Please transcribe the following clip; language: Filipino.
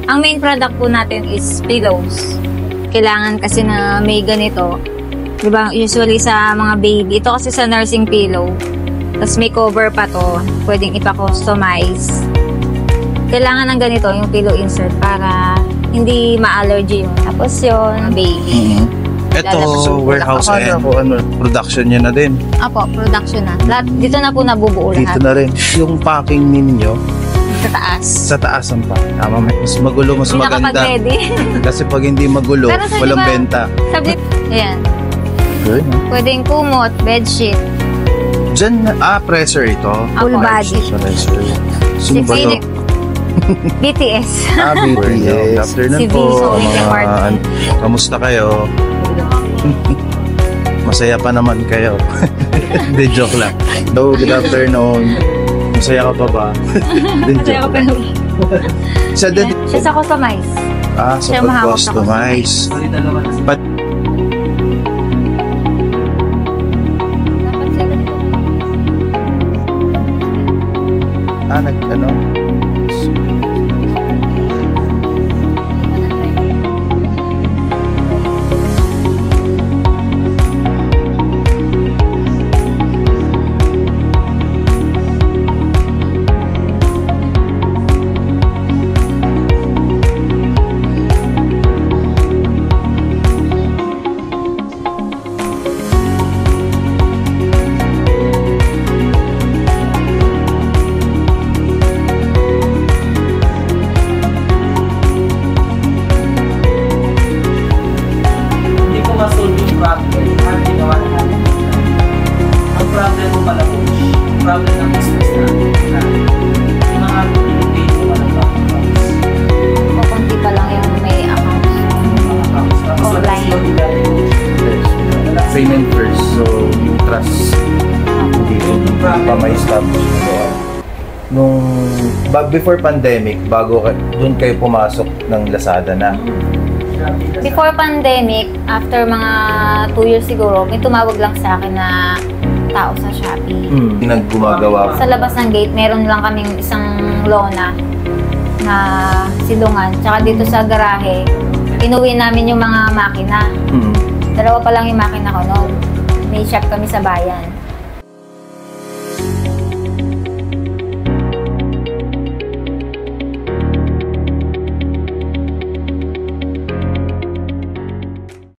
Ang main product po natin is pillows. Kailangan kasi na may ganito. Diba, usually sa mga baby. Ito kasi sa nursing pillow. Tapos may cover pa to. Pwedeng ipa-customize. Kailangan ng ganito, yung pillow insert, para hindi ma-allergy yun. Tapos yun, baby. Ito, warehouse and production niya na din. Apo, production na. Lahat, dito na po nabubuo lahat. Dito na rin. Yung packing ninyo, Sa taas. sa taas ang pa. Tama, mas magulo, mas maganda. Nakapag-ready. Kasi pag hindi magulo, walang benta. Sabi, ayan. Good. Pwedeng kumot, bedsheet. Diyan, presser ito. Full body. Presser. Sino ba to? BTS. BTS. Good afternoon Si po. Viso, Kamusta kayo? Masaya pa naman kayo. Hindi, joke lang. Hello, good afternoon. Masaya ka pa ba? Hindi, joke lang. Siya sa customize. Sa pag-customize. But, ano? Ang problem mo pala po, problem ng business na yung mga pinipay mo walang accounts. O konti pa lang yung may accounts. Online. Payment first. So, yung trust. Hindi pa may establish mo. Before pandemic, doon kayo pumasok ng Lazada na. Before pandemic, after mga 2 years siguro, may tumawag lang sa akin na tao sa Shopee. Naggumagawa. Sa labas ng gate, meron lang kaming isang lona na silungan. Tsaka dito sa garahe, inuwi namin yung mga makina. Dalawa pa lang yung makina ko noon. May shop kami sa bayan.